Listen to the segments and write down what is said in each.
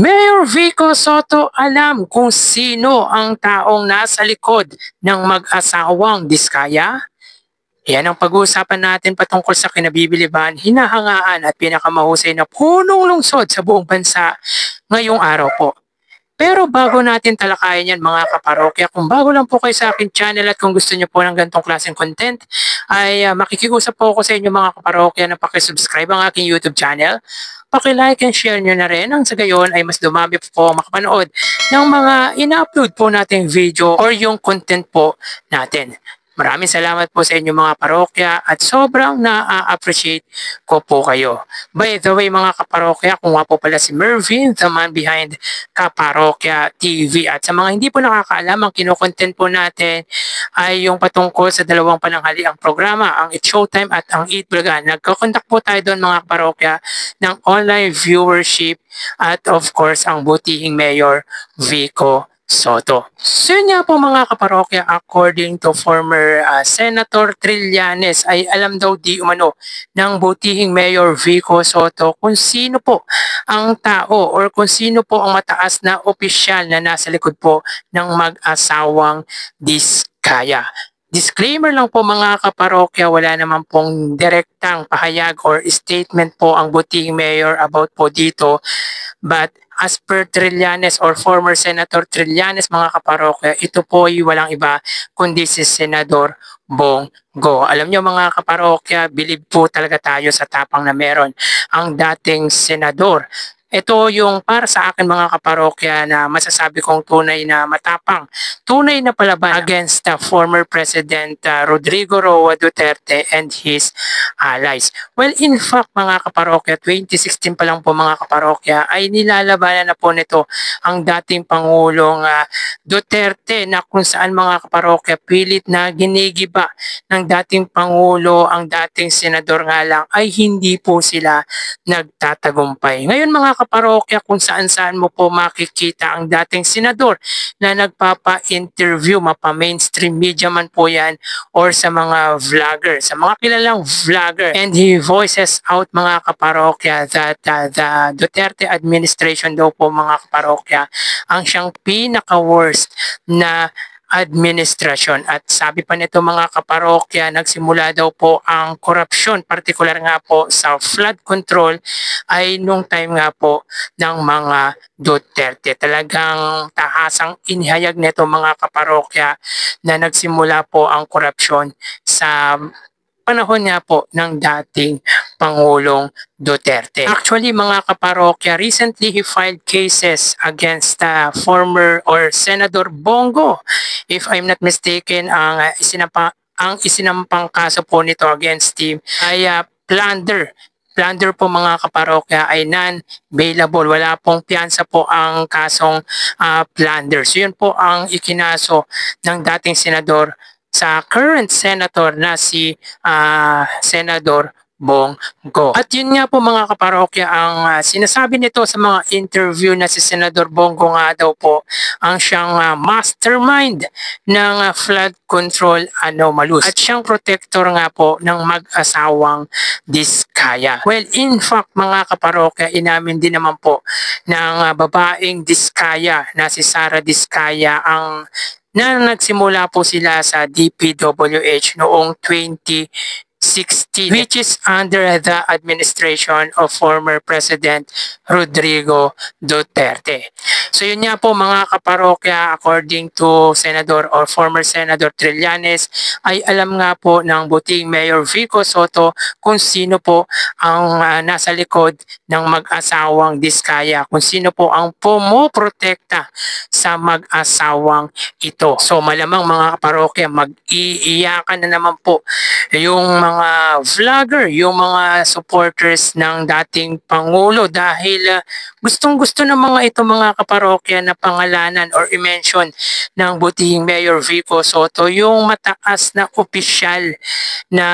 Mayor Vico Soto alam kung sino ang taong nasa likod ng mag-asawang Diskaya? Yan ang pag-uusapan natin patungkol sa kinabibiliban, hinahangaan at pinakamahusay na punong lungsod sa buong bansa ngayong araw po. Pero bago natin talakayin yan mga kaparokya, kung bago lang po kayo sa akin channel at kung gusto niyo po ng ganitong klaseng content, ay makikiusap po ako sa inyo mga kaparokya na pakisubscribe ang aking YouTube channel. Paki-like and share nyo na rin nang sa gayon ay mas dumami po makapanood ng mga ina-upload po nating video or yung content po natin. Maraming salamat po sa inyo mga parokya at sobrang na-appreciate ko po kayo. By the way mga kaparokya, kung nga po pala si Mervin, the man behind Kaparokya TV. At sa mga hindi po nakakaalam, ang kinokontent po natin ay yung patungkol sa dalawang pananghaliang programa, ang It's Showtime at ang Eat Bulaga. Nagkakontak po tayo doon mga kaparokya ng online viewership at of course ang butihing Mayor Vico Soto. So yun nga po mga kaparokya, according to former Senator Trillanes ay alam daw di umano ng butihing Mayor Vico Soto kung sino po ang tao or kung sino po ang mataas na opisyal na nasa likod po ng mag-asawang Diskaya. Disclaimer lang po mga kaparokya, wala naman pong direktang pahayag or statement po ang butihing mayor about po dito. But as per Trillanes or former Senator Trillanes mga kaparokya, ito po ay walang iba kundi si Senador Bongo. Alam nyo mga kaparokya, bilib po talaga tayo sa tapang na meron ang dating senador. Ito yung para sa akin mga kaparokya na masasabi kong tunay na matapang, tunay na palaban against the former President Rodrigo Roa Duterte and his allies. Well, in fact mga kaparokya, 2016 pa lang po mga kaparokya ay nilalabanan na po nito ang dating Pangulong Duterte na kung saan mga kaparokya pilit na ginigiba ng dating Pangulo ang dating senador nga lang ay hindi po sila nagtatagumpay. Ngayon mga kaparokya, kung saan-saan mo po makikita ang dating senador na nagpapa-interview, mapa-mainstream media man po yan or sa mga vlogger, sa mga kilalang vlogger. And he voices out mga kaparokya that the Duterte administration daw po mga kaparokya ang siyang pinaka-worst na administrasyon. At sabi pa nito mga kaparokya, nagsimula daw po ang korupsyon, partikular nga po sa flood control ay nung time nga po ng mga Duterte. Talagang tahasang inihayag nito mga kaparokya na nagsimula po ang korupsyon sa panahon nga po ng dating Pangulong Duterte. Actually mga kaparokya, recently he filed cases against former or Senador Bongo. If I'm not mistaken, ang isinampang kaso po nito against him ay plunder. Plunder po mga kaparokya ay non-bailable. Wala pong piyansa po ang kasong plunder. So yun po ang ikinaso ng dating senador sa current senator na si Senador Bongo. At yun nga po mga kaparokya, ang sinasabi nito sa mga interview na si Senador Bongo nga daw po ang siyang mastermind ng flood control anomalous at siyang protector nga po ng mag-asawang Diskaya. Well, in fact mga kaparokya, inamin din naman po ng babaeng Diskaya na si Sara Diskaya ang na nagsimula po sila sa DPWH noong 2016 which is under the administration of former President Rodrigo Duterte. So yun nga po mga kaparokya, according to Senador or former Senator Trillanes ay alam nga po ng buting Mayor Vico Soto kung sino po ang nasa likod ng mag-asawang Diskaya, kung sino po ang pumoprotekta sa mag-asawang ito. So malamang mga kaparokya, mag-iiyakan na naman po yung mga vlogger, yung mga supporters ng dating Pangulo dahil gustong-gusto ng mga ito mga kaparokya na pangalanan or i-mention ng butihing Mayor Vico Soto yung mataas na opisyal na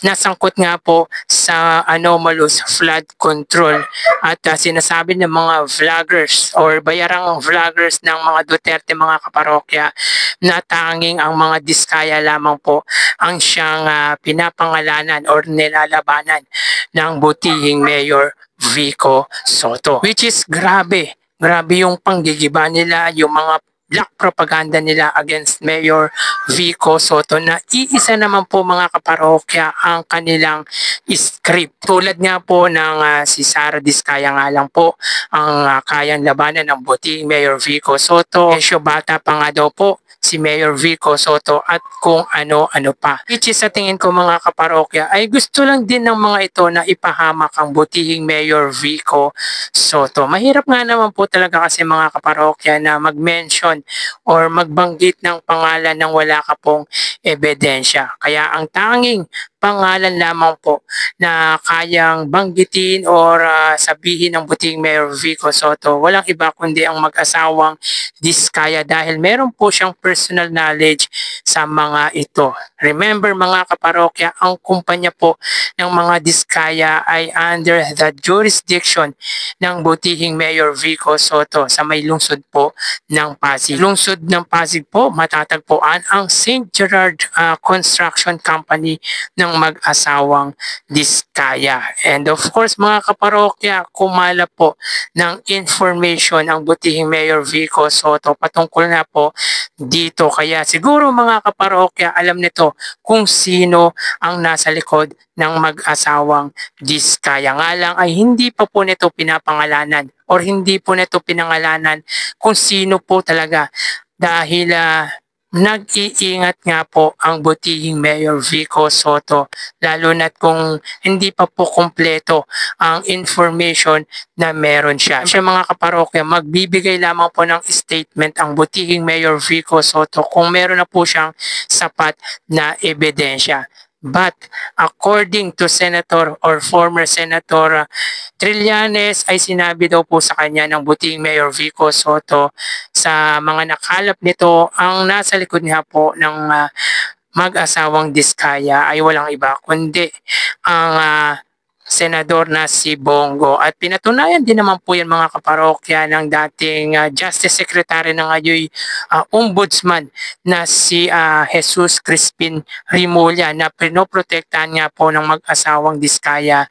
nasangkot nga po sa anomalous flood control at sinasabi ng mga vloggers or bayarang vloggers ng mga Duterte mga kaparokya na tanging ang mga Diskaya lamang po ang siyang pinapangalanan or nilalabanan ng butihing Mayor Vico Soto. Which is grabe. Grabe yung panggigiba nila, yung mga black propaganda nila against Mayor Vico Soto na iisa naman po mga kaparokya ang kanilang script. Tulad nga po ng si Sara Diskaya nga lang po ang kayang labanan ng buting Mayor Vico Soto. Kesyo bata pa nga daw po si Mayor Vico Soto at kung ano-ano pa. Which is sa tingin ko mga kaparokya ay gusto lang din ng mga ito na ipahamak ang butihing Mayor Vico Soto. Mahirap nga naman po talaga kasi mga kaparokya na mag-mention or magbanggit ng pangalan ng wala ka pong ebidensya. Kaya ang tanging pangalan lamang po na kayang banggitin or sabihin ng buting Mayor Vico Soto, walang iba kundi ang mag-asawang Diskaya dahil meron po siyang personal knowledge sa mga ito. Remember mga kaparokya, ang kumpanya po ng mga Diskaya ay under the jurisdiction ng butihing Mayor Vico Soto sa may lungsod po ng Pasig. Lungsod ng Pasig po matatagpuan ang St. Gerard Construction Company ng mag-asawang Diskaya. And of course mga kaparokya, kumala po ng information ang butihing Mayor Vico Soto patungkol na po dito. Kaya siguro mga kaparokya alam nito kung sino ang nasa likod ng mag-asawang Diskaya. Nga lang ay hindi pa po nito pinapangalanan or hindi po nito pinangalanan kung sino po talaga dahil nag-iingat nga po ang butihing Mayor Vico Soto lalo na't kung hindi pa po kompleto ang information na meron siya. Siya mga kaparokya, magbibigay lamang po ng statement ang butihing Mayor Vico Soto kung meron na po siyang sapat na ebidensya. But according to Senator or former Senator Trillanes ay sinabi daw po sa kanya ng buting Mayor Vico Soto sa mga nakalap nito ang nasa likod nga po ng mag-asawang Diskaya ay walang iba kundi ang senador na si Bongo. At pinatunayan din naman po yan mga kaparokya ng dating Justice Secretary ng ngayon Ombudsman na si Jesus Crispin Rimulya na pinoprotektahan nga po ng mag-asawang Diskaya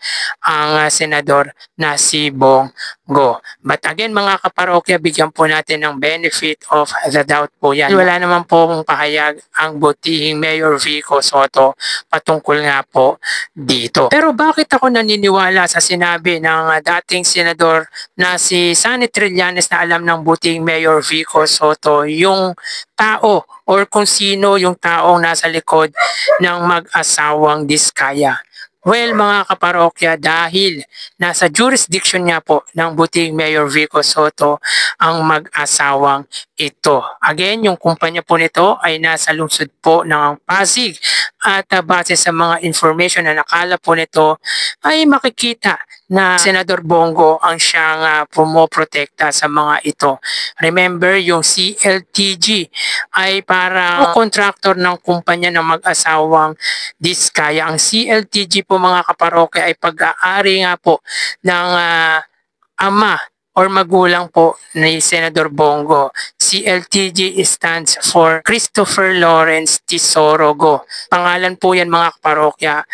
ang senador na si Bongo. But again mga kaparokya, bigyan po natin ng benefit of the doubt po yan. Wala naman po pahayag ang butihing Mayor Vico Soto patungkol nga po dito. Pero bakit ako naniniwala sa sinabi ng dating senador na si Sonny Trillanes na alam ng buting Mayor Vico Soto yung tao or kung sino yung taong nasa likod ng mag-asawang Diskaya? Well mga kaparokya, dahil nasa jurisdiction nga po ng buting Mayor Vico Soto ang mag-asawang ito. Again, yung kumpanya po nito ay nasa lungsod po ng Pasig at base sa mga information na nakala po nito ay makikita na Senador Bongo ang siyang pumoprotekta sa mga ito. Remember, yung CLTG ay parang contractor ng kumpanya ng mag-asawang Diskaya. Ang CLTG po mga kaparokya ay pag-aari nga po ng ama or magulang po ni Senador Bongo. CLTG stands for Christopher Lawrence Tisorogo. Pangalan po yan mga kaparokya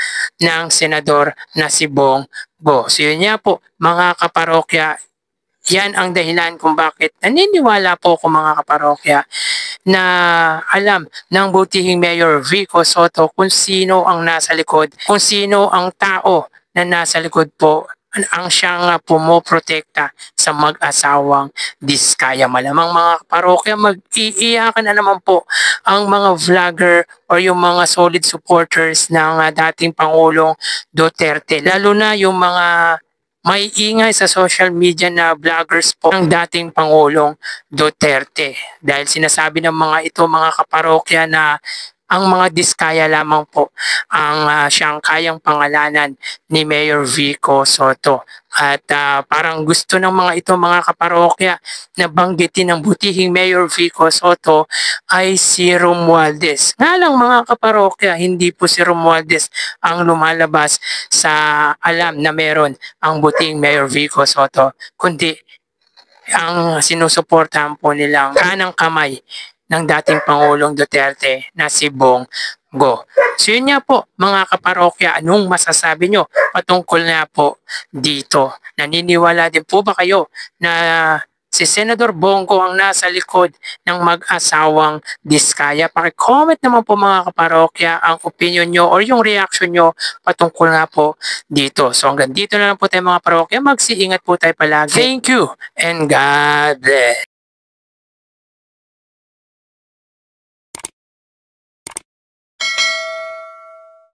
ng senador na si Bongo. So yun nga po mga kaparokya, yan ang dahilan kung bakit naniniwala po ko mga kaparokya na alam ng butihing Mayor Vico Soto kung sino ang nasa likod, kung sino ang tao na nasa likod po ang siyang pumoprotekta sa mag-asawang Diskaya. Malamang mga kaparokya, mag-iiyakan na naman po ang mga vlogger or yung mga solid supporters ng dating Pangulong Duterte. Lalo na yung mga may ingay sa social media na vloggers po ng dating Pangulong Duterte. Dahil sinasabi ng mga ito mga kaparokya na ang mga Diskaya lamang po ang siyang kayang pangalanan ni Mayor Vico Soto. At parang gusto ng mga ito mga kaparokya na banggitin ng butihing Mayor Vico Soto ay si Romualdez. Nga lang mga kaparokya, hindi po si Romualdez ang lumalabas sa alam na meron ang butihing Mayor Vico Soto, kundi ang sinusuportahan po nilang kanang kamay ng dating Pangulong Duterte na si Go. So yun nga po mga kaparokya, anong masasabi nyo patungkol na po dito? Naniniwala din po ba kayo na si Senador Bongo ang nasa likod ng mag-asawang Diskaya? Paki-comment naman po mga kaparokya ang opinion nyo or yung reaction nyo patungkol na po dito. So hanggang dito na lang po tayo mga parokya. Mag-iingat po tayo palagi. Thank you and God bless.